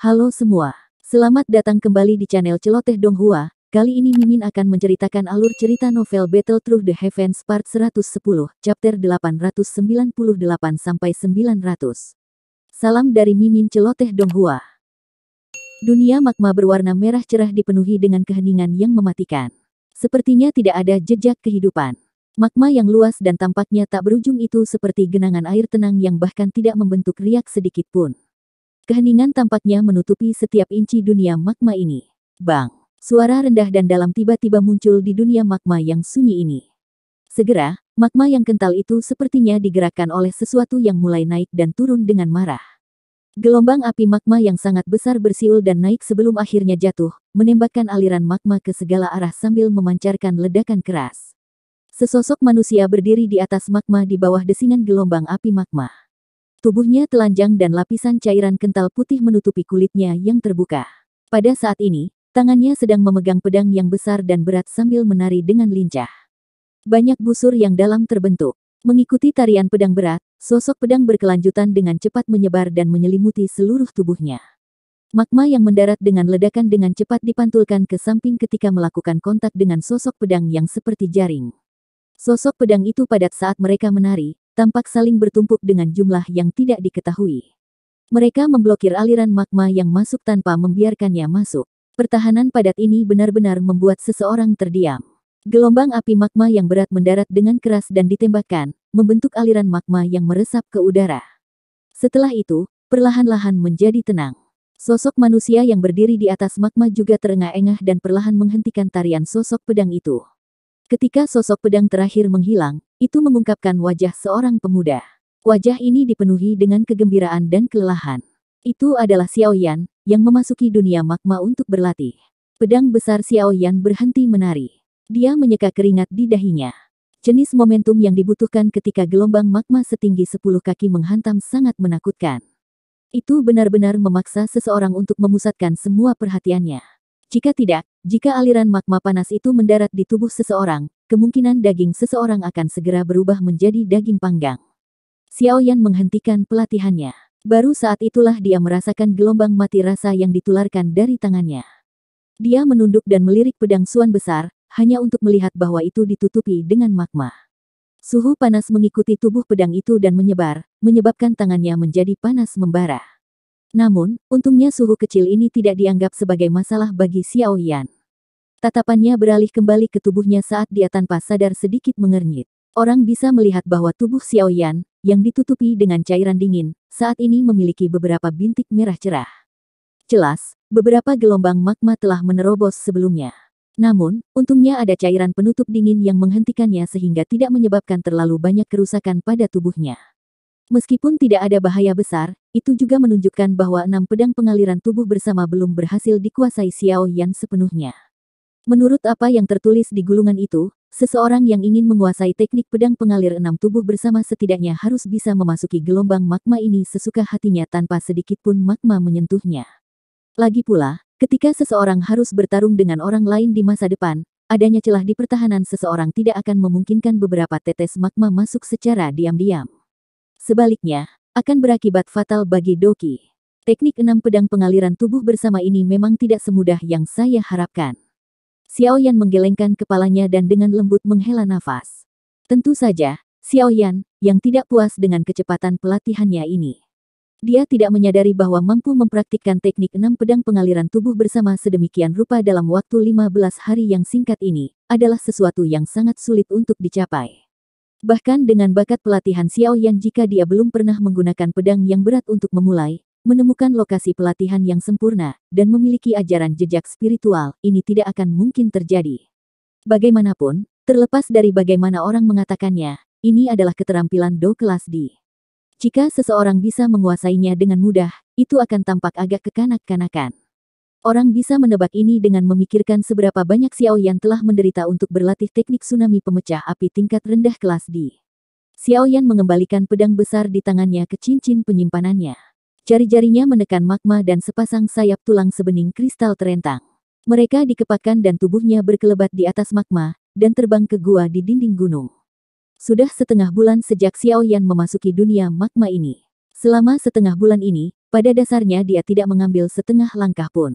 Halo semua, selamat datang kembali di channel Celoteh Donghua. Kali ini Mimin akan menceritakan alur cerita novel Battle Through the Heavens Part 110, chapter 898-900. Salam dari Mimin Celoteh Donghua. Dunia magma berwarna merah cerah dipenuhi dengan keheningan yang mematikan. Sepertinya tidak ada jejak kehidupan. Magma yang luas dan tampaknya tak berujung itu seperti genangan air tenang yang bahkan tidak membentuk riak sedikit pun. Keheningan tampaknya menutupi setiap inci dunia magma ini. Bang! Suara rendah dan dalam tiba-tiba muncul di dunia magma yang sunyi ini. Segera, magma yang kental itu sepertinya digerakkan oleh sesuatu yang mulai naik dan turun dengan marah. Gelombang api magma yang sangat besar bersiul dan naik sebelum akhirnya jatuh, menembakkan aliran magma ke segala arah sambil memancarkan ledakan keras. Sesosok manusia berdiri di atas magma di bawah desingan gelombang api magma. Tubuhnya telanjang dan lapisan cairan kental putih menutupi kulitnya yang terbuka. Pada saat ini, tangannya sedang memegang pedang yang besar dan berat sambil menari dengan lincah. Banyak busur yang dalam terbentuk. Mengikuti tarian pedang berat, sosok pedang berkelanjutan dengan cepat menyebar dan menyelimuti seluruh tubuhnya. Magma yang mendarat dengan ledakan dengan cepat dipantulkan ke samping ketika melakukan kontak dengan sosok pedang yang seperti jaring. Sosok pedang itu padat saat mereka menari, tampak saling bertumpuk dengan jumlah yang tidak diketahui. Mereka memblokir aliran magma yang masuk tanpa membiarkannya masuk. Pertahanan padat ini benar-benar membuat seseorang terdiam. Gelombang api magma yang berat mendarat dengan keras dan ditembakkan, membentuk aliran magma yang meresap ke udara. Setelah itu, perlahan-lahan menjadi tenang. Sosok manusia yang berdiri di atas magma juga terengah-engah dan perlahan menghentikan tarian sosok pedang itu. Ketika sosok pedang terakhir menghilang, itu mengungkapkan wajah seorang pemuda. Wajah ini dipenuhi dengan kegembiraan dan kelelahan. Itu adalah Xiao Yan, yang memasuki dunia magma untuk berlatih. Pedang besar Xiao Yan berhenti menari. Dia menyeka keringat di dahinya. Jenis momentum yang dibutuhkan ketika gelombang magma setinggi 10 kaki menghantam sangat menakutkan. Itu benar-benar memaksa seseorang untuk memusatkan semua perhatiannya. Jika tidak, jika aliran magma panas itu mendarat di tubuh seseorang, kemungkinan daging seseorang akan segera berubah menjadi daging panggang. Xiao Yan menghentikan pelatihannya. Baru saat itulah dia merasakan gelombang mati rasa yang ditularkan dari tangannya. Dia menunduk dan melirik pedang Suan besar, hanya untuk melihat bahwa itu ditutupi dengan magma. Suhu panas mengikuti tubuh pedang itu dan menyebar, menyebabkan tangannya menjadi panas membara. Namun, untungnya suhu kecil ini tidak dianggap sebagai masalah bagi Xiao Yan. Tatapannya beralih kembali ke tubuhnya saat dia tanpa sadar sedikit mengernyit. Orang bisa melihat bahwa tubuh Xiao Yan, yang ditutupi dengan cairan dingin, saat ini memiliki beberapa bintik merah cerah. Jelas, beberapa gelombang magma telah menerobos sebelumnya. Namun, untungnya ada cairan penutup dingin yang menghentikannya sehingga tidak menyebabkan terlalu banyak kerusakan pada tubuhnya. Meskipun tidak ada bahaya besar, itu juga menunjukkan bahwa 6 pedang pengaliran tubuh bersama belum berhasil dikuasai Xiao Yan sepenuhnya. Menurut apa yang tertulis di gulungan itu, seseorang yang ingin menguasai teknik pedang pengalir 6 tubuh bersama setidaknya harus bisa memasuki gelombang magma ini sesuka hatinya tanpa sedikit pun magma menyentuhnya. Lagi pula, ketika seseorang harus bertarung dengan orang lain di masa depan, adanya celah di pertahanan seseorang tidak akan memungkinkan beberapa tetes magma masuk secara diam-diam. Sebaliknya, akan berakibat fatal bagi Doki. Teknik 6 pedang pengaliran tubuh bersama ini memang tidak semudah yang saya harapkan. Xiao Yan menggelengkan kepalanya dan dengan lembut menghela nafas. Tentu saja, Xiao Yan, yang tidak puas dengan kecepatan pelatihannya ini. Dia tidak menyadari bahwa mampu mempraktikkan teknik 6 pedang pengaliran tubuh bersama sedemikian rupa dalam waktu 15 hari yang singkat ini, adalah sesuatu yang sangat sulit untuk dicapai. Bahkan dengan bakat pelatihan Xiao Yan jika dia belum pernah menggunakan pedang yang berat untuk memulai, menemukan lokasi pelatihan yang sempurna, dan memiliki ajaran jejak spiritual, ini tidak akan mungkin terjadi. Bagaimanapun, terlepas dari bagaimana orang mengatakannya, ini adalah keterampilan Do kelas D. Jika seseorang bisa menguasainya dengan mudah, itu akan tampak agak kekanak-kanakan. Orang bisa menebak ini dengan memikirkan seberapa banyak Xiao Yan telah menderita untuk berlatih teknik tsunami pemecah api tingkat rendah kelas D. Xiao Yan mengembalikan pedang besar di tangannya ke cincin penyimpanannya. Jari-jarinya menekan magma dan sepasang sayap tulang sebening kristal terentang. Mereka dikepakkan dan tubuhnya berkelebat di atas magma, dan terbang ke gua di dinding gunung. Sudah setengah bulan sejak Xiao Yan memasuki dunia magma ini. Selama setengah bulan ini, pada dasarnya dia tidak mengambil setengah langkah pun.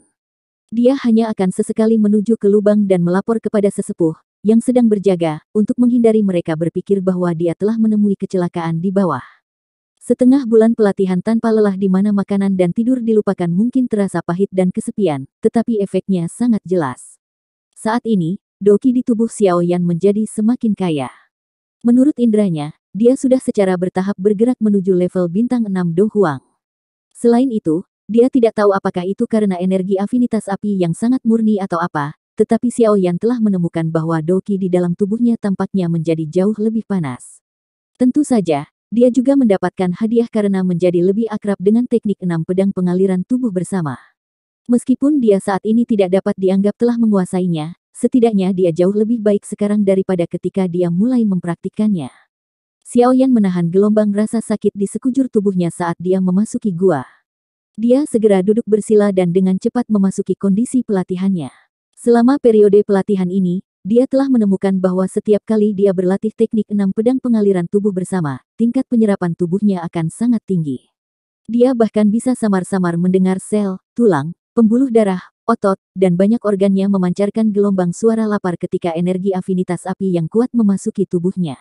Dia hanya akan sesekali menuju ke lubang dan melapor kepada sesepuh yang sedang berjaga, untuk menghindari mereka berpikir bahwa dia telah menemui kecelakaan di bawah. Setengah bulan pelatihan tanpa lelah di mana makanan dan tidur dilupakan mungkin terasa pahit dan kesepian, tetapi efeknya sangat jelas. Saat ini, Doqi di tubuh Xiao Yan menjadi semakin kaya. Menurut indranya, dia sudah secara bertahap bergerak menuju level bintang 6 Do Huang. Selain itu, dia tidak tahu apakah itu karena energi afinitas api yang sangat murni atau apa, tetapi Xiao Yan telah menemukan bahwa Doqi di dalam tubuhnya tampaknya menjadi jauh lebih panas. Tentu saja, dia juga mendapatkan hadiah karena menjadi lebih akrab dengan teknik 6 pedang pengaliran tubuh bersama. Meskipun dia saat ini tidak dapat dianggap telah menguasainya, setidaknya dia jauh lebih baik sekarang daripada ketika dia mulai mempraktikkannya. Xiao Yan menahan gelombang rasa sakit di sekujur tubuhnya saat dia memasuki gua. Dia segera duduk bersila dan dengan cepat memasuki kondisi pelatihannya. Selama periode pelatihan ini, dia telah menemukan bahwa setiap kali dia berlatih teknik 6 pedang pengaliran tubuh bersama, tingkat penyerapan tubuhnya akan sangat tinggi. Dia bahkan bisa samar-samar mendengar sel, tulang, pembuluh darah, otot, dan banyak organnya memancarkan gelombang suara lapar ketika energi afinitas api yang kuat memasuki tubuhnya.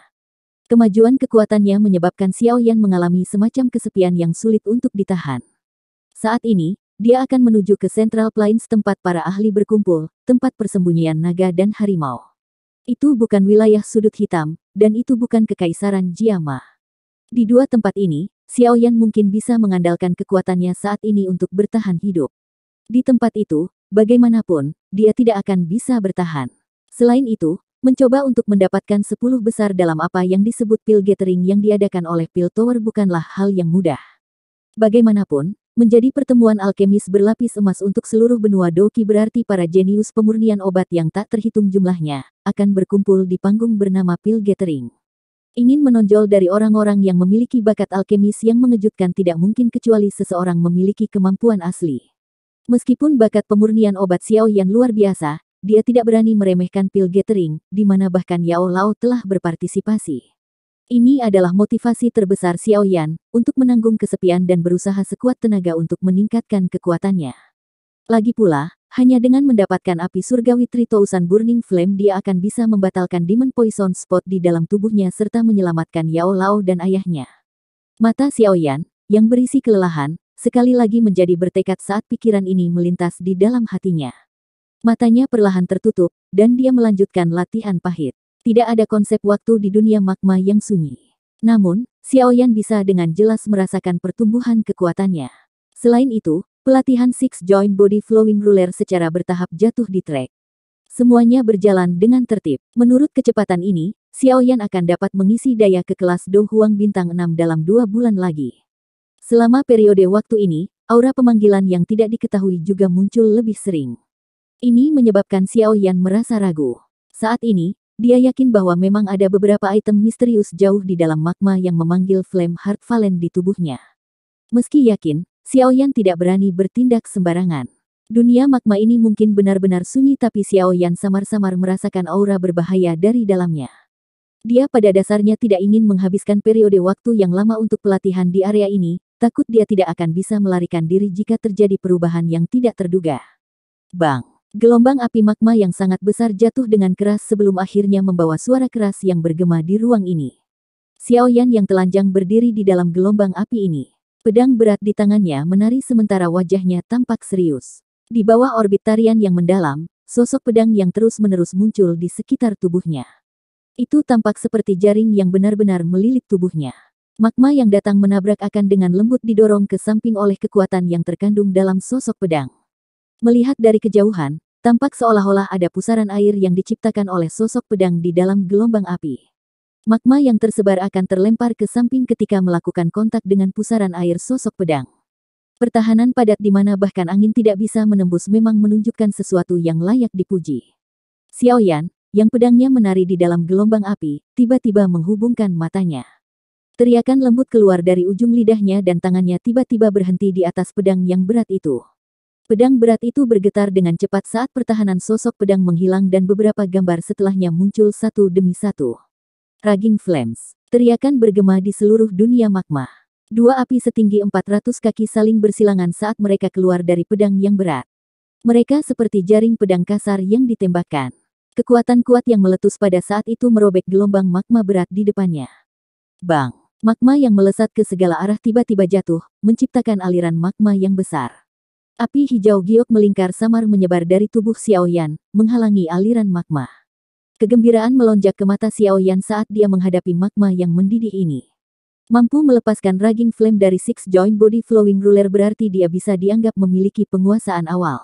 Kemajuan kekuatannya menyebabkan Xiao Yan mengalami semacam kesepian yang sulit untuk ditahan. Saat ini, dia akan menuju ke Central Plains tempat para ahli berkumpul, tempat persembunyian naga dan harimau. Itu bukan wilayah sudut hitam, dan itu bukan kekaisaran Jiama. Di dua tempat ini, Xiao Yan mungkin bisa mengandalkan kekuatannya saat ini untuk bertahan hidup. Di tempat itu, bagaimanapun, dia tidak akan bisa bertahan. Selain itu, mencoba untuk mendapatkan 10 besar dalam apa yang disebut pil gathering yang diadakan oleh Pil Tower bukanlah hal yang mudah. Bagaimanapun, menjadi pertemuan alkemis berlapis emas untuk seluruh benua Doqi berarti para jenius pemurnian obat yang tak terhitung jumlahnya, akan berkumpul di panggung bernama Pil Gathering. Ingin menonjol dari orang-orang yang memiliki bakat alkemis yang mengejutkan tidak mungkin kecuali seseorang memiliki kemampuan asli. Meskipun bakat pemurnian obat Xiao Yan luar biasa, dia tidak berani meremehkan Pil Gathering, di mana bahkan Yao Lao telah berpartisipasi. Ini adalah motivasi terbesar Xiao Yan, untuk menanggung kesepian dan berusaha sekuat tenaga untuk meningkatkan kekuatannya. Lagi pula, hanya dengan mendapatkan api surgawi 3000 Burning Flame dia akan bisa membatalkan Demon Poison Spot di dalam tubuhnya serta menyelamatkan Yao Lao dan ayahnya. Mata Xiao Yan, yang berisi kelelahan, sekali lagi menjadi bertekad saat pikiran ini melintas di dalam hatinya. Matanya perlahan tertutup, dan dia melanjutkan latihan pahit. Tidak ada konsep waktu di dunia magma yang sunyi. Namun, Xiao Yan bisa dengan jelas merasakan pertumbuhan kekuatannya. Selain itu, pelatihan Six Joint Body Flowing Ruler secara bertahap jatuh di trek. Semuanya berjalan dengan tertib. Menurut kecepatan ini, Xiao Yan akan dapat mengisi daya ke kelas Do Huang bintang 6 dalam 2 bulan lagi. Selama periode waktu ini, aura pemanggilan yang tidak diketahui juga muncul lebih sering. Ini menyebabkan Xiao Yan merasa ragu. Saat ini, dia yakin bahwa memang ada beberapa item misterius jauh di dalam magma yang memanggil Flame Heart Valen di tubuhnya. Meski yakin, Xiao Yan tidak berani bertindak sembarangan. Dunia magma ini mungkin benar-benar sunyi tapi Xiao Yan samar-samar merasakan aura berbahaya dari dalamnya. Dia pada dasarnya tidak ingin menghabiskan periode waktu yang lama untuk pelatihan di area ini, takut dia tidak akan bisa melarikan diri jika terjadi perubahan yang tidak terduga. Bang! Gelombang api magma yang sangat besar jatuh dengan keras sebelum akhirnya membawa suara keras yang bergema di ruang ini. Xiao Yan yang telanjang berdiri di dalam gelombang api ini. Pedang berat di tangannya menari sementara wajahnya tampak serius. Di bawah orbit tarian yang mendalam, sosok pedang yang terus-menerus muncul di sekitar tubuhnya. Itu tampak seperti jaring yang benar-benar melilit tubuhnya. Magma yang datang menabrak akan dengan lembut didorong ke samping oleh kekuatan yang terkandung dalam sosok pedang. Melihat dari kejauhan, tampak seolah-olah ada pusaran air yang diciptakan oleh sosok pedang di dalam gelombang api. Magma yang tersebar akan terlempar ke samping ketika melakukan kontak dengan pusaran air sosok pedang. Pertahanan padat di mana bahkan angin tidak bisa menembus memang menunjukkan sesuatu yang layak dipuji. Xiao Yan, yang pedangnya menari di dalam gelombang api, tiba-tiba menghubungkan matanya. Teriakan lembut keluar dari ujung lidahnya dan tangannya tiba-tiba berhenti di atas pedang yang berat itu. Pedang berat itu bergetar dengan cepat saat pertahanan sosok pedang menghilang dan beberapa gambar setelahnya muncul satu demi satu. Raging Flames. Teriakan bergema di seluruh dunia magma. Dua api setinggi 400 kaki saling bersilangan saat mereka keluar dari pedang yang berat. Mereka seperti jaring pedang kasar yang ditembakkan. Kekuatan kuat yang meletus pada saat itu merobek gelombang magma berat di depannya. Bang! Magma yang melesat ke segala arah tiba-tiba jatuh, menciptakan aliran magma yang besar. Api hijau giok melingkar samar menyebar dari tubuh Xiao Yan, menghalangi aliran magma. Kegembiraan melonjak ke mata Xiao Yan saat dia menghadapi magma yang mendidih ini. Mampu melepaskan Raging Flame dari Six Joint Body Flowing Ruler berarti dia bisa dianggap memiliki penguasaan awal.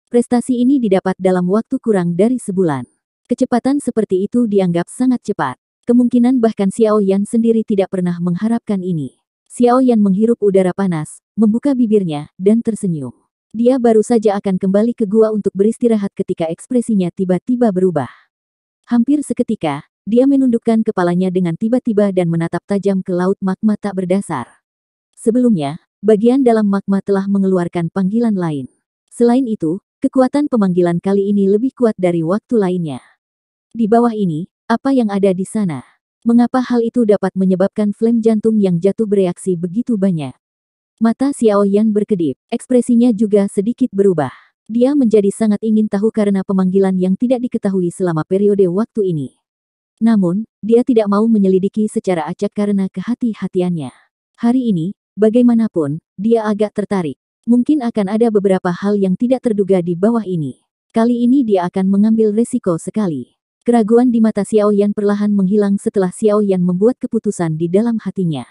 Prestasi ini didapat dalam waktu kurang dari sebulan. Kecepatan seperti itu dianggap sangat cepat. Kemungkinan bahkan Xiao Yan sendiri tidak pernah mengharapkan ini. Xiao Yan menghirup udara panas, membuka bibirnya, dan tersenyum. Dia baru saja akan kembali ke gua untuk beristirahat ketika ekspresinya tiba-tiba berubah. Hampir seketika, dia menundukkan kepalanya dengan tiba-tiba dan menatap tajam ke laut magma tak berdasar. Sebelumnya, bagian dalam magma telah mengeluarkan panggilan lain. Selain itu, kekuatan pemanggilan kali ini lebih kuat dari waktu lainnya. Di bawah ini, apa yang ada di sana? Mengapa hal itu dapat menyebabkan flame jantung yang jatuh bereaksi begitu banyak? Mata Xiao Yan berkedip, ekspresinya juga sedikit berubah. Dia menjadi sangat ingin tahu karena pemanggilan yang tidak diketahui selama periode waktu ini. Namun, dia tidak mau menyelidiki secara acak karena kehati-hatiannya. Hari ini, bagaimanapun, dia agak tertarik. Mungkin akan ada beberapa hal yang tidak terduga di bawah ini. Kali ini dia akan mengambil resiko sekali. Keraguan di mata Xiao Yan perlahan menghilang setelah Xiao Yan membuat keputusan di dalam hatinya.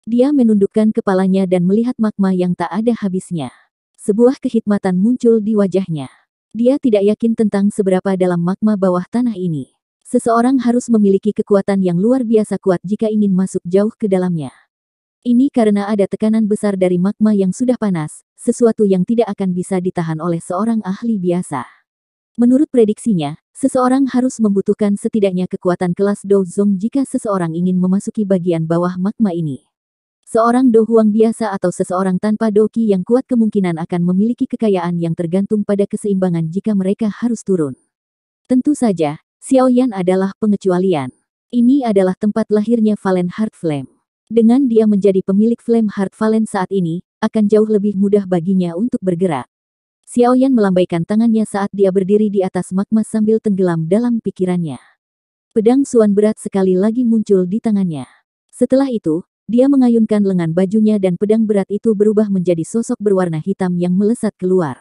Dia menundukkan kepalanya dan melihat magma yang tak ada habisnya. Sebuah kehikmatan muncul di wajahnya. Dia tidak yakin tentang seberapa dalam magma bawah tanah ini. Seseorang harus memiliki kekuatan yang luar biasa kuat jika ingin masuk jauh ke dalamnya. Ini karena ada tekanan besar dari magma yang sudah panas, sesuatu yang tidak akan bisa ditahan oleh seorang ahli biasa. Menurut prediksinya, seseorang harus membutuhkan setidaknya kekuatan kelas Do Zong jika seseorang ingin memasuki bagian bawah magma ini. Seorang Do Huang biasa atau seseorang tanpa Do Qi yang kuat kemungkinan akan memiliki kekayaan yang tergantung pada keseimbangan jika mereka harus turun. Tentu saja, Xiao Yan adalah pengecualian. Ini adalah tempat lahirnya Valen Heart Flame. Dengan dia menjadi pemilik Flame Heart Valen saat ini, akan jauh lebih mudah baginya untuk bergerak. Xiao Yan melambaikan tangannya saat dia berdiri di atas magma sambil tenggelam dalam pikirannya. Pedang Suan berat sekali lagi muncul di tangannya. Setelah itu, dia mengayunkan lengan bajunya dan pedang berat itu berubah menjadi sosok berwarna hitam yang melesat keluar.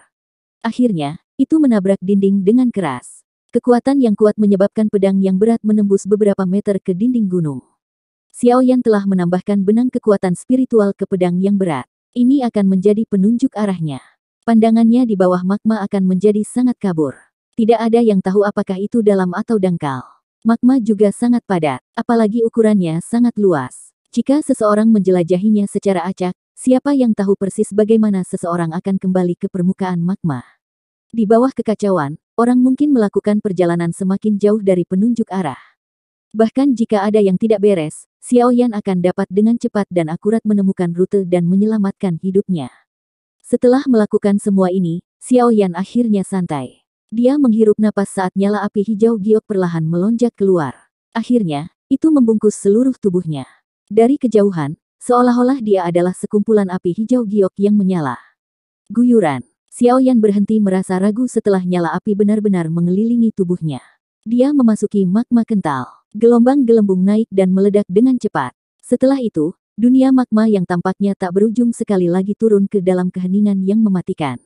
Akhirnya, itu menabrak dinding dengan keras. Kekuatan yang kuat menyebabkan pedang yang berat menembus beberapa meter ke dinding gunung. Xiao Yan telah menambahkan benang kekuatan spiritual ke pedang yang berat. Ini akan menjadi penunjuk arahnya. Pandangannya di bawah magma akan menjadi sangat kabur. Tidak ada yang tahu apakah itu dalam atau dangkal. Magma juga sangat padat, apalagi ukurannya sangat luas. Jika seseorang menjelajahinya secara acak, siapa yang tahu persis bagaimana seseorang akan kembali ke permukaan magma. Di bawah kekacauan, orang mungkin melakukan perjalanan semakin jauh dari penunjuk arah. Bahkan jika ada yang tidak beres, Xiao Yan akan dapat dengan cepat dan akurat menemukan rute dan menyelamatkan hidupnya. Setelah melakukan semua ini, Xiao Yan akhirnya santai. Dia menghirup napas saat nyala api hijau giok perlahan melonjak keluar. Akhirnya, itu membungkus seluruh tubuhnya. Dari kejauhan, seolah-olah dia adalah sekumpulan api hijau giok yang menyala. Guyuran. Xiao Yan berhenti merasa ragu setelah nyala api benar-benar mengelilingi tubuhnya. Dia memasuki magma kental. Gelombang gelembung naik dan meledak dengan cepat. Setelah itu, dunia magma yang tampaknya tak berujung sekali lagi turun ke dalam keheningan yang mematikan.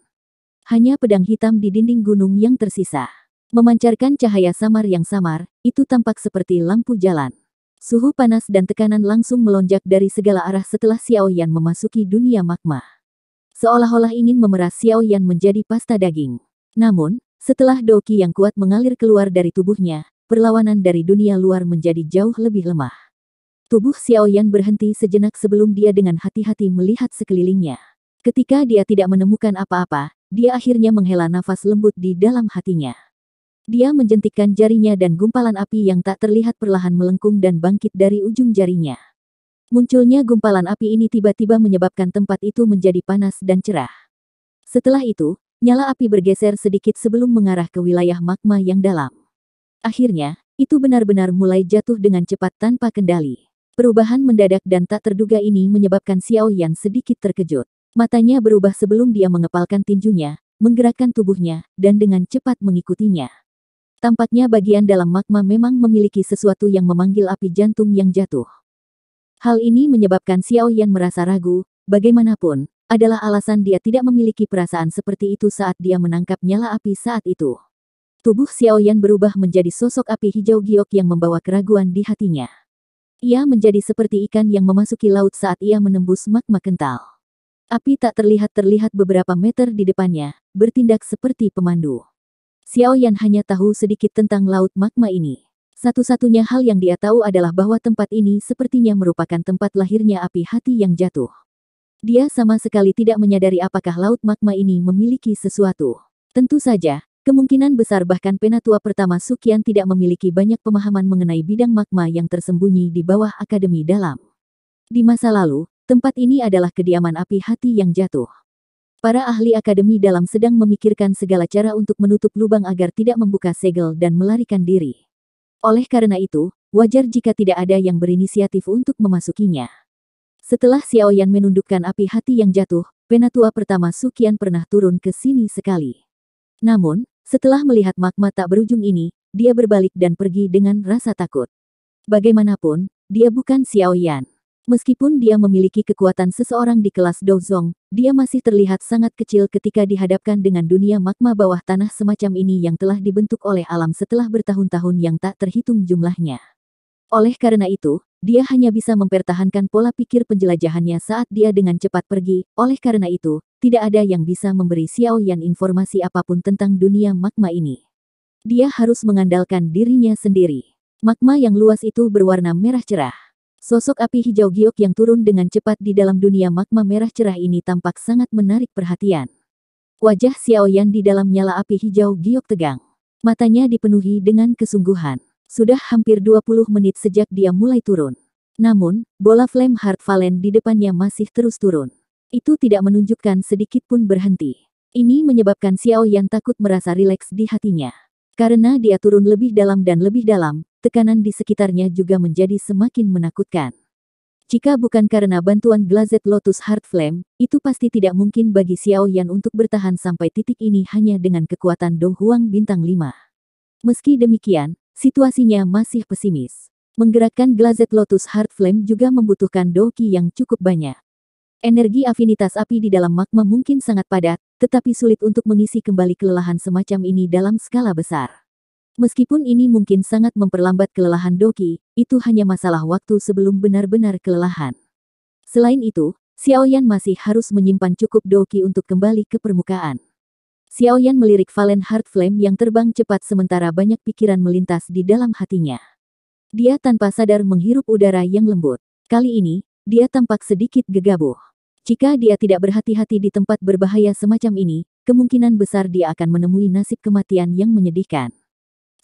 Hanya pedang hitam di dinding gunung yang tersisa. Memancarkan cahaya samar yang samar, itu tampak seperti lampu jalan. Suhu panas dan tekanan langsung melonjak dari segala arah setelah Xiao Yan memasuki dunia magma. Seolah-olah ingin memeras Xiao Yan menjadi pasta daging. Namun, setelah Do Qi yang kuat mengalir keluar dari tubuhnya, perlawanan dari dunia luar menjadi jauh lebih lemah. Tubuh Xiao Yan berhenti sejenak sebelum dia dengan hati-hati melihat sekelilingnya. Ketika dia tidak menemukan apa-apa, dia akhirnya menghela nafas lembut di dalam hatinya. Dia menjentikkan jarinya dan gumpalan api yang tak terlihat perlahan melengkung dan bangkit dari ujung jarinya. Munculnya gumpalan api ini tiba-tiba menyebabkan tempat itu menjadi panas dan cerah. Setelah itu, nyala api bergeser sedikit sebelum mengarah ke wilayah magma yang dalam. Akhirnya, itu benar-benar mulai jatuh dengan cepat tanpa kendali. Perubahan mendadak dan tak terduga ini menyebabkan Xiao Yan sedikit terkejut. Matanya berubah sebelum dia mengepalkan tinjunya, menggerakkan tubuhnya, dan dengan cepat mengikutinya. Tampaknya bagian dalam magma memang memiliki sesuatu yang memanggil api jantung yang jatuh. Hal ini menyebabkan Xiao Yan merasa ragu, bagaimanapun, adalah alasan dia tidak memiliki perasaan seperti itu saat dia menangkap nyala api saat itu. Tubuh Xiao Yan berubah menjadi sosok api hijau giok yang membawa keraguan di hatinya. Ia menjadi seperti ikan yang memasuki laut saat ia menembus magma kental. Api tak terlihat beberapa meter di depannya, bertindak seperti pemandu. Xiao Yan hanya tahu sedikit tentang laut magma ini. Satu-satunya hal yang dia tahu adalah bahwa tempat ini sepertinya merupakan tempat lahirnya api hati yang jatuh. Dia sama sekali tidak menyadari apakah laut magma ini memiliki sesuatu. Tentu saja, kemungkinan besar bahkan penatua pertama Suqian tidak memiliki banyak pemahaman mengenai bidang magma yang tersembunyi di bawah Akademi Dalam. Di masa lalu, tempat ini adalah kediaman api hati yang jatuh. Para ahli Akademi Dalam sedang memikirkan segala cara untuk menutup lubang agar tidak membuka segel dan melarikan diri. Oleh karena itu, wajar jika tidak ada yang berinisiatif untuk memasukinya. Setelah Xiao Yan menundukkan api hati yang jatuh, penatua pertama Suqian pernah turun ke sini sekali. Namun, setelah melihat magma tak berujung ini, dia berbalik dan pergi dengan rasa takut. Bagaimanapun, dia bukan Xiao Yan. Meskipun dia memiliki kekuatan seseorang di kelas Dozong, dia masih terlihat sangat kecil ketika dihadapkan dengan dunia magma bawah tanah semacam ini yang telah dibentuk oleh alam setelah bertahun-tahun yang tak terhitung jumlahnya. Oleh karena itu, dia hanya bisa mempertahankan pola pikir penjelajahannya saat dia dengan cepat pergi. Oleh karena itu, tidak ada yang bisa memberi Xiao Yan informasi apapun tentang dunia magma ini. Dia harus mengandalkan dirinya sendiri. Magma yang luas itu berwarna merah cerah. Sosok api hijau giok yang turun dengan cepat di dalam dunia magma merah cerah ini tampak sangat menarik perhatian. Wajah Xiao Yan di dalam nyala api hijau giok tegang. Matanya dipenuhi dengan kesungguhan. Sudah hampir 20 menit sejak dia mulai turun. Namun, bola flame Heart Valen di depannya masih terus turun. Itu tidak menunjukkan sedikit pun berhenti. Ini menyebabkan Xiao Yan takut merasa rileks di hatinya. Karena dia turun lebih dalam dan lebih dalam, tekanan di sekitarnya juga menjadi semakin menakutkan. Jika bukan karena bantuan Glazed Lotus Heart Flame, itu pasti tidak mungkin bagi Xiao Yan untuk bertahan sampai titik ini hanya dengan kekuatan Do Huang Bintang 5. Meski demikian, situasinya masih pesimis. Menggerakkan Glazed Lotus Heart Flame juga membutuhkan doki yang cukup banyak. Energi afinitas api di dalam magma mungkin sangat padat, tetapi sulit untuk mengisi kembali kelelahan semacam ini dalam skala besar. Meskipun ini mungkin sangat memperlambat kelelahan doki, itu hanya masalah waktu sebelum benar-benar kelelahan. Selain itu, Xiao Yan masih harus menyimpan cukup doki untuk kembali ke permukaan. Xiao Yan melirik Valen Heart Flame yang terbang cepat sementara banyak pikiran melintas di dalam hatinya. Dia tanpa sadar menghirup udara yang lembut. Kali ini, dia tampak sedikit gegabah. Jika dia tidak berhati-hati di tempat berbahaya semacam ini, kemungkinan besar dia akan menemui nasib kematian yang menyedihkan.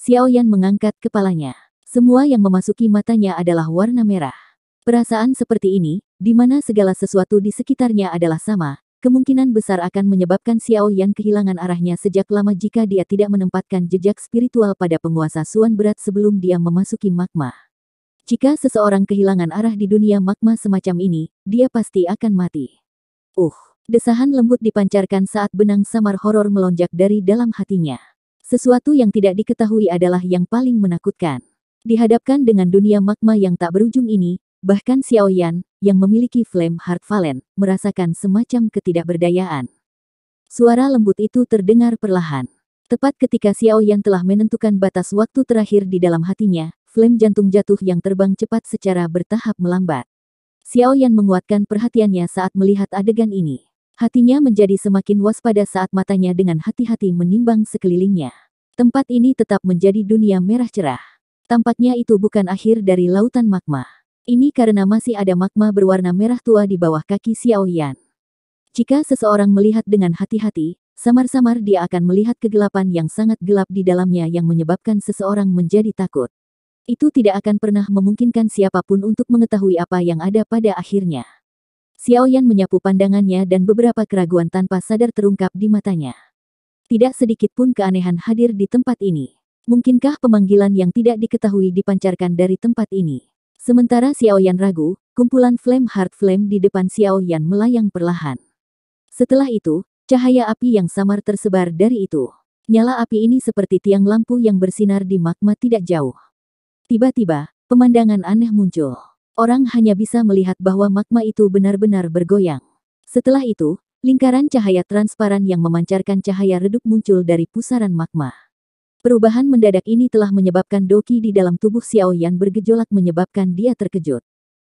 Xiao Yan mengangkat kepalanya. Semua yang memasuki matanya adalah warna merah. Perasaan seperti ini, di mana segala sesuatu di sekitarnya adalah sama, kemungkinan besar akan menyebabkan Xiao Yan kehilangan arahnya sejak lama jika dia tidak menempatkan jejak spiritual pada penguasa Suan berat sebelum dia memasuki magma. Jika seseorang kehilangan arah di dunia magma semacam ini, dia pasti akan mati. Desahan lembut dipancarkan saat benang samar horor melonjak dari dalam hatinya. Sesuatu yang tidak diketahui adalah yang paling menakutkan. Dihadapkan dengan dunia magma yang tak berujung ini, bahkan Xiao Yan, yang memiliki Flame Heart Valen, merasakan semacam ketidakberdayaan. Suara lembut itu terdengar perlahan. Tepat ketika Xiao Yan telah menentukan batas waktu terakhir di dalam hatinya, flame jantung jatuh yang terbang cepat secara bertahap melambat. Xiao Yan menguatkan perhatiannya saat melihat adegan ini. Hatinya menjadi semakin waspada saat matanya dengan hati-hati menimbang sekelilingnya. Tempat ini tetap menjadi dunia merah cerah. Tampaknya itu bukan akhir dari lautan magma. Ini karena masih ada magma berwarna merah tua di bawah kaki Xiao Yan. Jika seseorang melihat dengan hati-hati, samar-samar dia akan melihat kegelapan yang sangat gelap di dalamnya yang menyebabkan seseorang menjadi takut. Itu tidak akan pernah memungkinkan siapapun untuk mengetahui apa yang ada pada akhirnya. Xiao Yan menyapu pandangannya dan beberapa keraguan tanpa sadar terungkap di matanya. Tidak sedikit pun keanehan hadir di tempat ini. Mungkinkah pemanggilan yang tidak diketahui dipancarkan dari tempat ini? Sementara Xiao Yan ragu, kumpulan Flame Heart Flame di depan Xiao Yan melayang perlahan. Setelah itu, cahaya api yang samar tersebar dari itu. Nyala api ini seperti tiang lampu yang bersinar di magma tidak jauh. Tiba-tiba, pemandangan aneh muncul. Orang hanya bisa melihat bahwa magma itu benar-benar bergoyang. Setelah itu, lingkaran cahaya transparan yang memancarkan cahaya redup muncul dari pusaran magma. Perubahan mendadak ini telah menyebabkan doki di dalam tubuh Xiao Yan bergejolak menyebabkan dia terkejut.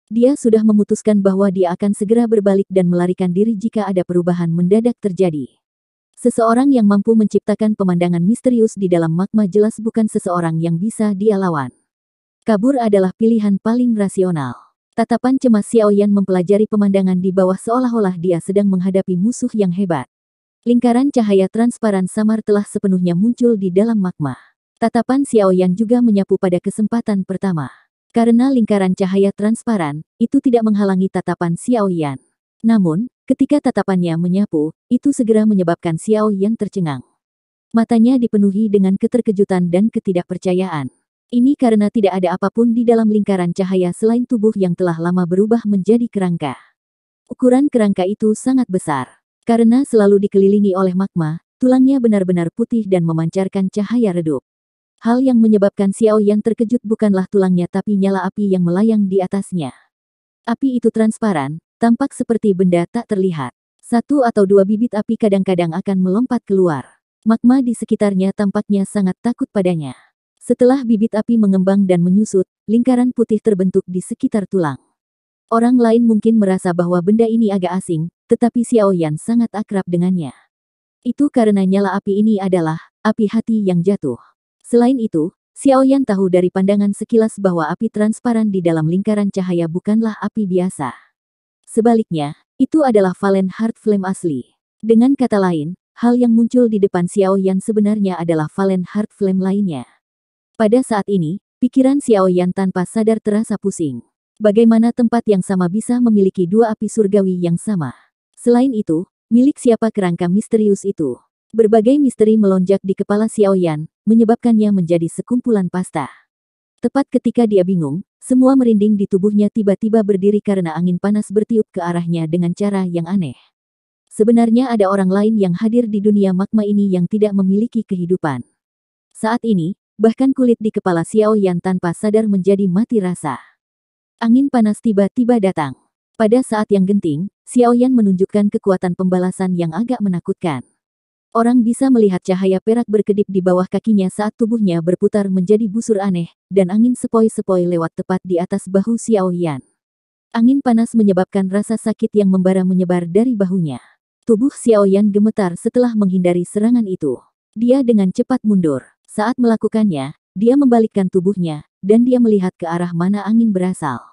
Dia sudah memutuskan bahwa dia akan segera berbalik dan melarikan diri jika ada perubahan mendadak terjadi. Seseorang yang mampu menciptakan pemandangan misterius di dalam magma jelas bukan seseorang yang bisa dia lawan. Kabur adalah pilihan paling rasional. Tatapan cemas Xiao Yan mempelajari pemandangan di bawah seolah-olah dia sedang menghadapi musuh yang hebat. Lingkaran cahaya transparan samar telah sepenuhnya muncul di dalam magma. Tatapan Xiao Yan juga menyapu pada kesempatan pertama. Karena lingkaran cahaya transparan, itu tidak menghalangi tatapan Xiao Yan. Namun, ketika tatapannya menyapu, itu segera menyebabkan Xiao Yan tercengang. Matanya dipenuhi dengan keterkejutan dan ketidakpercayaan. Ini karena tidak ada apapun di dalam lingkaran cahaya selain tubuh yang telah lama berubah menjadi kerangka. Ukuran kerangka itu sangat besar. Karena selalu dikelilingi oleh magma, tulangnya benar-benar putih dan memancarkan cahaya redup. Hal yang menyebabkan Xiao Yan terkejut bukanlah tulangnya tapi nyala api yang melayang di atasnya. Api itu transparan, tampak seperti benda tak terlihat. 1 atau 2 bibit api kadang-kadang akan melompat keluar. Magma di sekitarnya tampaknya sangat takut padanya. Setelah bibit api mengembang dan menyusut, lingkaran putih terbentuk di sekitar tulang. Orang lain mungkin merasa bahwa benda ini agak asing, tetapi Xiao Yan sangat akrab dengannya. Itu karena nyala api ini adalah api hati yang jatuh. Selain itu, Xiao Yan tahu dari pandangan sekilas bahwa api transparan di dalam lingkaran cahaya bukanlah api biasa. Sebaliknya, itu adalah Valen Heart Flame asli. Dengan kata lain, hal yang muncul di depan Xiao Yan sebenarnya adalah Valen Heart Flame lainnya. Pada saat ini, pikiran Xiao Yan tanpa sadar terasa pusing. Bagaimana tempat yang sama bisa memiliki 2 api surgawi yang sama? Selain itu, milik siapa kerangka misterius itu? Berbagai misteri melonjak di kepala Xiao Yan, menyebabkannya menjadi sekumpulan pasta. Tepat ketika dia bingung, semua merinding di tubuhnya tiba-tiba berdiri karena angin panas bertiup ke arahnya dengan cara yang aneh. Sebenarnya ada orang lain yang hadir di dunia magma ini yang tidak memiliki kehidupan. Saat ini, bahkan kulit di kepala Xiao Yan tanpa sadar menjadi mati rasa. Angin panas tiba-tiba datang. Pada saat yang genting, Xiao Yan menunjukkan kekuatan pembalasan yang agak menakutkan. Orang bisa melihat cahaya perak berkedip di bawah kakinya saat tubuhnya berputar menjadi busur aneh, dan angin sepoi-sepoi lewat tepat di atas bahu Xiao Yan. Angin panas menyebabkan rasa sakit yang membara menyebar dari bahunya. Tubuh Xiao Yan gemetar setelah menghindari serangan itu. Dia dengan cepat mundur. Saat melakukannya, dia membalikkan tubuhnya, dan dia melihat ke arah mana angin berasal.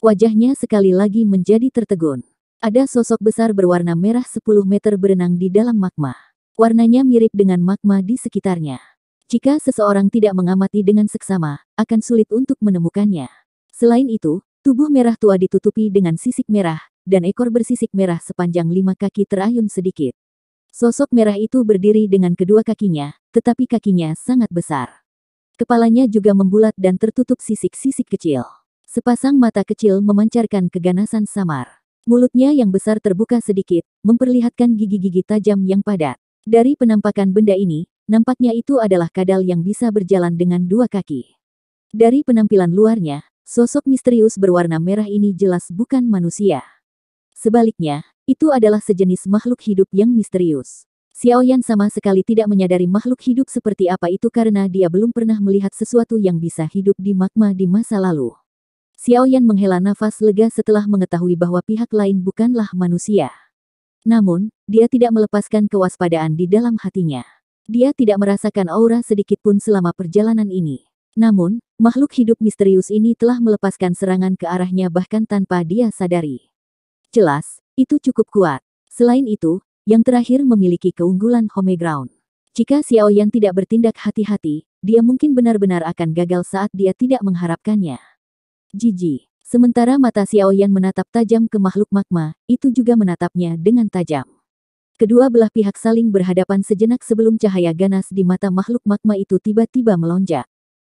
Wajahnya sekali lagi menjadi tertegun. Ada sosok besar berwarna merah 10 meter berenang di dalam magma. Warnanya mirip dengan magma di sekitarnya. Jika seseorang tidak mengamati dengan seksama, akan sulit untuk menemukannya. Selain itu, tubuh merah tua ditutupi dengan sisik merah, dan ekor bersisik merah sepanjang 5 kaki terayun sedikit. Sosok merah itu berdiri dengan kedua kakinya, tetapi kakinya sangat besar. Kepalanya juga membulat dan tertutup sisik-sisik kecil. Sepasang mata kecil memancarkan keganasan samar. Mulutnya yang besar terbuka sedikit, memperlihatkan gigi-gigi tajam yang padat. Dari penampakan benda ini, nampaknya itu adalah kadal yang bisa berjalan dengan 2 kaki. Dari penampilan luarnya, sosok misterius berwarna merah ini jelas bukan manusia. Sebaliknya, itu adalah sejenis makhluk hidup yang misterius. Xiao Yan sama sekali tidak menyadari makhluk hidup seperti apa itu karena dia belum pernah melihat sesuatu yang bisa hidup di magma di masa lalu. Xiao Yan menghela nafas lega setelah mengetahui bahwa pihak lain bukanlah manusia. Namun, dia tidak melepaskan kewaspadaan di dalam hatinya. Dia tidak merasakan aura sedikit pun selama perjalanan ini. Namun, makhluk hidup misterius ini telah melepaskan serangan ke arahnya bahkan tanpa dia sadari. Jelas, itu cukup kuat. Selain itu, yang terakhir memiliki keunggulan home ground. Jika Xiao Yan tidak bertindak hati-hati, dia mungkin benar-benar akan gagal saat dia tidak mengharapkannya. Jijik. Sementara mata Xiao Yan menatap tajam ke makhluk magma, itu juga menatapnya dengan tajam. Kedua belah pihak saling berhadapan sejenak sebelum cahaya ganas di mata makhluk magma itu tiba-tiba melonjak.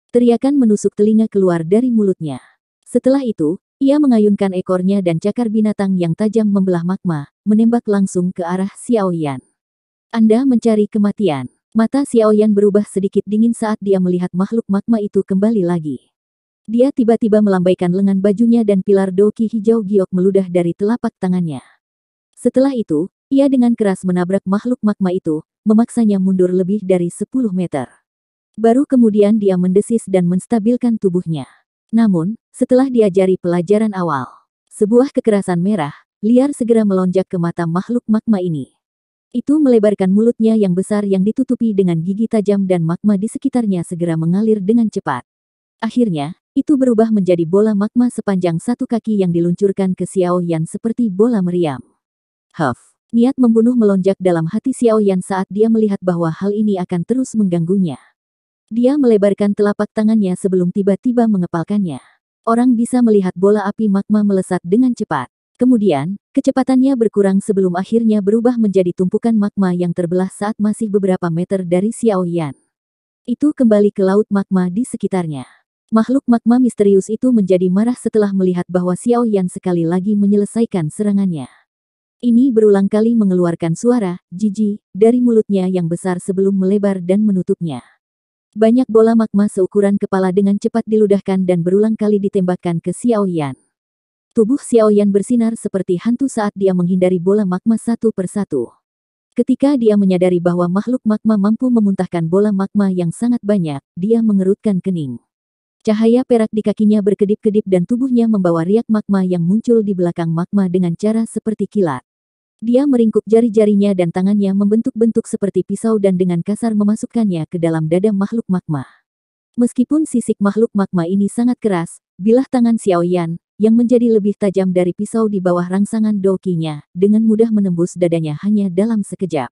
Teriakan menusuk telinga keluar dari mulutnya. Setelah itu, ia mengayunkan ekornya dan cakar binatang yang tajam membelah magma, menembak langsung ke arah Xiao Yan. Anda mencari kematian. Mata Xiao Yan berubah sedikit dingin saat dia melihat makhluk magma itu kembali lagi. Dia tiba-tiba melambaikan lengan bajunya dan pilar doki hijau giok meludah dari telapak tangannya. Setelah itu, ia dengan keras menabrak makhluk magma itu, memaksanya mundur lebih dari 10 meter. Baru kemudian dia mendesis dan menstabilkan tubuhnya. Namun, setelah diajari pelajaran awal, sebuah kekerasan merah, liar segera melonjak ke mata makhluk magma ini. Itu melebarkan mulutnya yang besar yang ditutupi dengan gigi tajam dan magma di sekitarnya segera mengalir dengan cepat. Akhirnya, itu berubah menjadi bola magma sepanjang 1 kaki yang diluncurkan ke Xiao Yan seperti bola meriam. Huff, niat membunuh melonjak dalam hati Xiao Yan saat dia melihat bahwa hal ini akan terus mengganggunya. Dia melebarkan telapak tangannya sebelum tiba-tiba mengepalkannya. Orang bisa melihat bola api magma melesat dengan cepat. Kemudian, kecepatannya berkurang sebelum akhirnya berubah menjadi tumpukan magma yang terbelah saat masih beberapa meter dari Xiao Yan. Itu kembali ke laut magma di sekitarnya. Makhluk magma misterius itu menjadi marah setelah melihat bahwa Xiao Yan sekali lagi menyelesaikan serangannya. Ini berulang kali mengeluarkan suara jijik dari mulutnya yang besar sebelum melebar dan menutupnya. Banyak bola magma seukuran kepala dengan cepat diludahkan dan berulang kali ditembakkan ke Xiao Yan. Tubuh Xiao Yan bersinar seperti hantu saat dia menghindari bola magma satu persatu. Ketika dia menyadari bahwa makhluk magma mampu memuntahkan bola magma yang sangat banyak, dia mengerutkan kening. Cahaya perak di kakinya berkedip-kedip dan tubuhnya membawa riak magma yang muncul di belakang magma dengan cara seperti kilat. Dia meringkuk jari-jarinya dan tangannya membentuk-bentuk seperti pisau dan dengan kasar memasukkannya ke dalam dada makhluk magma. Meskipun sisik makhluk magma ini sangat keras, bilah tangan Xiao Yan, yang menjadi lebih tajam dari pisau di bawah rangsangan dokinya, dengan mudah menembus dadanya hanya dalam sekejap.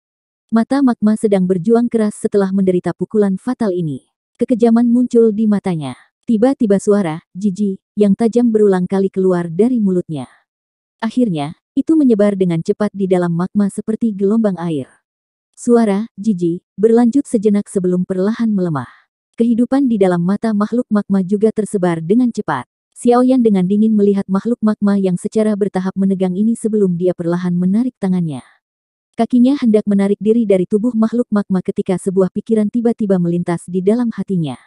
Mata magma sedang berjuang keras setelah menderita pukulan fatal ini. Kekejaman muncul di matanya. Tiba-tiba suara jijik yang tajam berulang kali keluar dari mulutnya. Akhirnya, itu menyebar dengan cepat di dalam magma seperti gelombang air. Suara jijik berlanjut sejenak sebelum perlahan melemah. Kehidupan di dalam mata makhluk magma juga tersebar dengan cepat. Xiao Yan dengan dingin melihat makhluk magma yang secara bertahap menegang ini sebelum dia perlahan menarik tangannya. Kakinya hendak menarik diri dari tubuh makhluk magma ketika sebuah pikiran tiba-tiba melintas di dalam hatinya.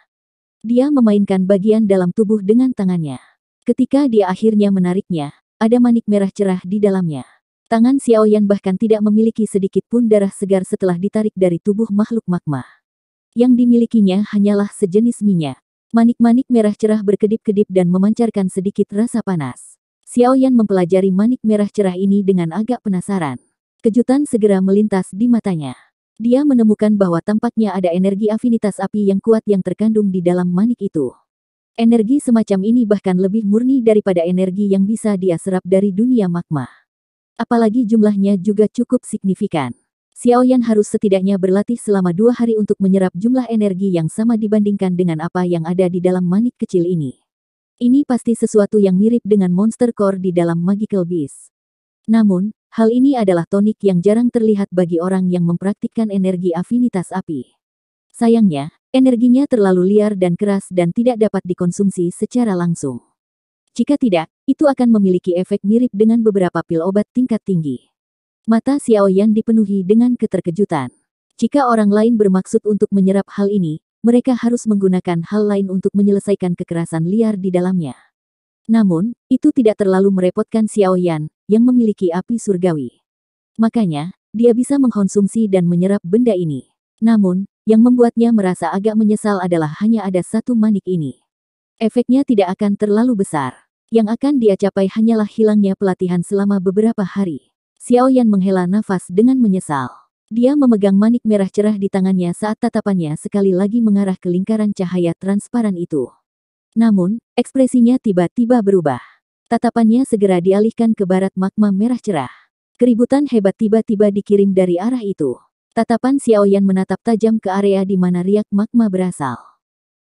Dia memainkan bagian dalam tubuh dengan tangannya. Ketika dia akhirnya menariknya, ada manik merah cerah di dalamnya. Tangan Xiao Yan bahkan tidak memiliki sedikit pun darah segar setelah ditarik dari tubuh makhluk magma. Yang dimilikinya hanyalah sejenis minyak. Manik-manik merah cerah berkedip-kedip dan memancarkan sedikit rasa panas. Xiao Yan mempelajari manik merah cerah ini dengan agak penasaran. Kejutan segera melintas di matanya. Dia menemukan bahwa tampaknya ada energi afinitas api yang kuat yang terkandung di dalam manik itu. Energi semacam ini bahkan lebih murni daripada energi yang bisa dia serap dari dunia magma. Apalagi jumlahnya juga cukup signifikan. Xiao Yan harus setidaknya berlatih selama 2 hari untuk menyerap jumlah energi yang sama dibandingkan dengan apa yang ada di dalam manik kecil ini. Ini pasti sesuatu yang mirip dengan monster core di dalam Magical Beast. Namun, hal ini adalah tonik yang jarang terlihat bagi orang yang mempraktikkan energi afinitas api. Sayangnya, energinya terlalu liar dan keras dan tidak dapat dikonsumsi secara langsung. Jika tidak, itu akan memiliki efek mirip dengan beberapa pil obat tingkat tinggi. Mata Xiao Yan dipenuhi dengan keterkejutan. Jika orang lain bermaksud untuk menyerap hal ini, mereka harus menggunakan hal lain untuk menyelesaikan kekerasan liar di dalamnya. Namun, itu tidak terlalu merepotkan Xiao Yan, yang memiliki api surgawi. Makanya, dia bisa mengkonsumsi dan menyerap benda ini. Namun, yang membuatnya merasa agak menyesal adalah hanya ada satu manik ini. Efeknya tidak akan terlalu besar. Yang akan dia capai hanyalah hilangnya pelatihan selama beberapa hari. Xiao Yan menghela nafas dengan menyesal. Dia memegang manik merah cerah di tangannya saat tatapannya sekali lagi mengarah ke lingkaran cahaya transparan itu. Namun, ekspresinya tiba-tiba berubah. Tatapannya segera dialihkan ke barat magma merah cerah. Keributan hebat tiba-tiba dikirim dari arah itu. Tatapan Xiao Yan menatap tajam ke area di mana riak magma berasal.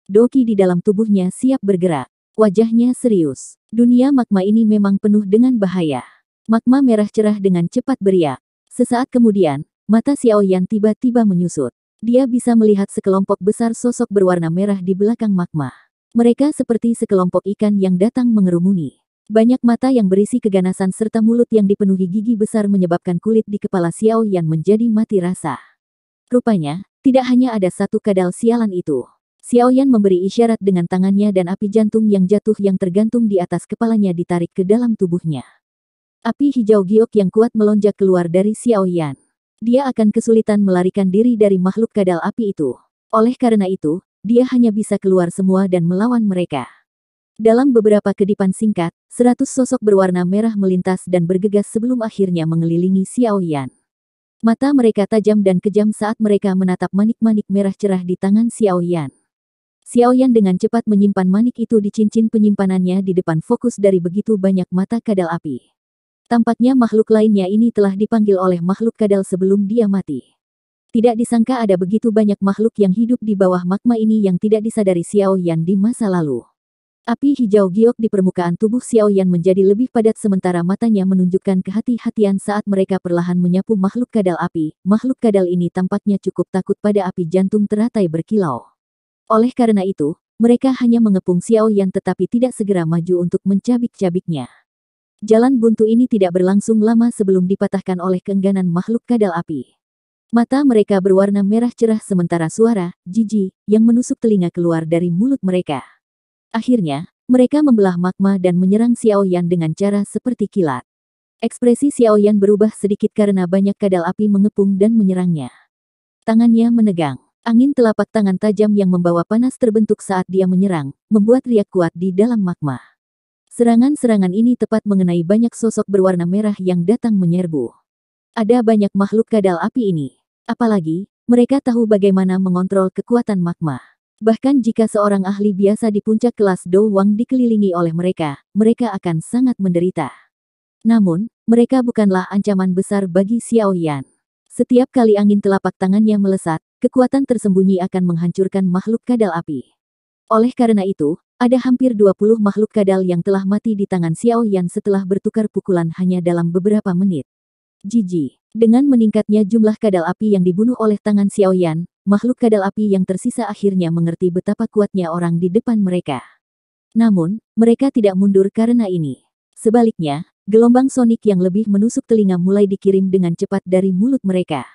Doki di dalam tubuhnya siap bergerak. Wajahnya serius. Dunia magma ini memang penuh dengan bahaya. Magma merah cerah dengan cepat beriak. Sesaat kemudian, mata Xiao Yan tiba-tiba menyusut. Dia bisa melihat sekelompok besar sosok berwarna merah di belakang magma. Mereka seperti sekelompok ikan yang datang mengerumuni. Banyak mata yang berisi keganasan serta mulut yang dipenuhi gigi besar menyebabkan kulit di kepala Xiao Yan menjadi mati rasa. Rupanya, tidak hanya ada satu kadal sialan itu. Xiao Yan memberi isyarat dengan tangannya dan api jantung yang jatuh yang tergantung di atas kepalanya ditarik ke dalam tubuhnya. Api hijau giok yang kuat melonjak keluar dari Xiao Yan. Dia akan kesulitan melarikan diri dari makhluk kadal api itu. Oleh karena itu, dia hanya bisa keluar semua dan melawan mereka. Dalam beberapa kedipan singkat, 100 sosok berwarna merah melintas dan bergegas sebelum akhirnya mengelilingi Xiao Yan. Mata mereka tajam dan kejam saat mereka menatap manik-manik merah cerah di tangan Xiao Yan. Xiao Yan dengan cepat menyimpan manik itu di cincin penyimpanannya di depan fokus dari begitu banyak mata kadal api. Tampaknya makhluk lainnya ini telah dipanggil oleh makhluk kadal sebelum dia mati. Tidak disangka ada begitu banyak makhluk yang hidup di bawah magma ini yang tidak disadari Xiao Yan di masa lalu. Api hijau giok di permukaan tubuh Xiao Yan menjadi lebih padat sementara matanya menunjukkan kehati-hatian saat mereka perlahan menyapu makhluk kadal api. Makhluk kadal ini tampaknya cukup takut pada api jantung teratai berkilau. Oleh karena itu, mereka hanya mengepung Xiao Yan tetapi tidak segera maju untuk mencabik-cabiknya. Jalan buntu ini tidak berlangsung lama sebelum dipatahkan oleh keengganan makhluk kadal api. Mata mereka berwarna merah cerah sementara suara, jijik, yang menusuk telinga keluar dari mulut mereka. Akhirnya, mereka membelah magma dan menyerang Xiao Yan dengan cara seperti kilat. Ekspresi Xiao Yan berubah sedikit karena banyak kadal api mengepung dan menyerangnya. Tangannya menegang. Angin telapak tangan tajam yang membawa panas terbentuk saat dia menyerang, membuat riak kuat di dalam magma. Serangan-serangan ini tepat mengenai banyak sosok berwarna merah yang datang menyerbu. Ada banyak makhluk kadal api ini. Apalagi, mereka tahu bagaimana mengontrol kekuatan magma. Bahkan jika seorang ahli biasa di puncak kelas Do Wang dikelilingi oleh mereka, mereka akan sangat menderita. Namun, mereka bukanlah ancaman besar bagi Xiao Yan. Setiap kali angin telapak tangannya melesat, kekuatan tersembunyi akan menghancurkan makhluk kadal api. Oleh karena itu, ada hampir 20 makhluk kadal yang telah mati di tangan Xiao Yan setelah bertukar pukulan hanya dalam beberapa menit. Jijik. Dengan meningkatnya jumlah kadal api yang dibunuh oleh tangan Xiao Yan, makhluk kadal api yang tersisa akhirnya mengerti betapa kuatnya orang di depan mereka. Namun, mereka tidak mundur karena ini. Sebaliknya, gelombang sonik yang lebih menusuk telinga mulai dikirim dengan cepat dari mulut mereka.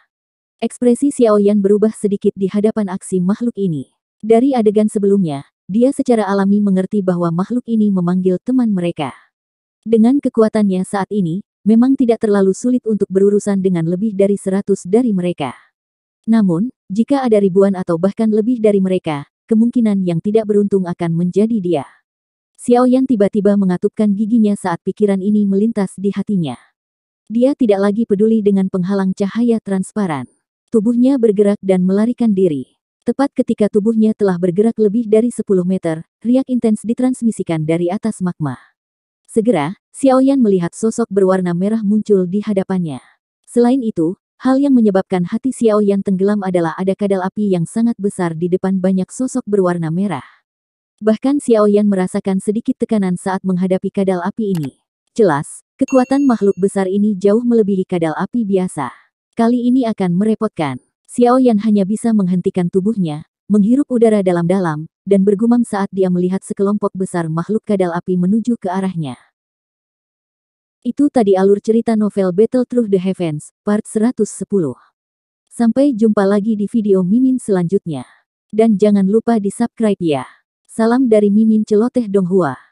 Ekspresi Xiao Yan berubah sedikit di hadapan aksi makhluk ini. Dari adegan sebelumnya, dia secara alami mengerti bahwa makhluk ini memanggil teman mereka. Dengan kekuatannya saat ini, memang tidak terlalu sulit untuk berurusan dengan lebih dari 100 dari mereka. Namun, jika ada ribuan atau bahkan lebih dari mereka, kemungkinan yang tidak beruntung akan menjadi dia. Xiao Yan tiba-tiba mengatupkan giginya saat pikiran ini melintas di hatinya. Dia tidak lagi peduli dengan penghalang cahaya transparan. Tubuhnya bergerak dan melarikan diri. Tepat ketika tubuhnya telah bergerak lebih dari 10 meter, riak intens ditransmisikan dari atas magma. Segera, Xiao Yan melihat sosok berwarna merah muncul di hadapannya. Selain itu, hal yang menyebabkan hati Xiao Yan tenggelam adalah ada kadal api yang sangat besar di depan banyak sosok berwarna merah. Bahkan Xiao Yan merasakan sedikit tekanan saat menghadapi kadal api ini. Jelas, kekuatan makhluk besar ini jauh melebihi kadal api biasa. Kali ini akan merepotkan. Xiao Yan hanya bisa menghentikan tubuhnya, menghirup udara dalam-dalam, dan bergumam saat dia melihat sekelompok besar makhluk kadal api menuju ke arahnya. Itu tadi alur cerita novel Battle Through the Heavens, part 110. Sampai jumpa lagi di video Mimin selanjutnya. Dan jangan lupa di subscribe ya. Salam dari Mimin Celoteh Donghua.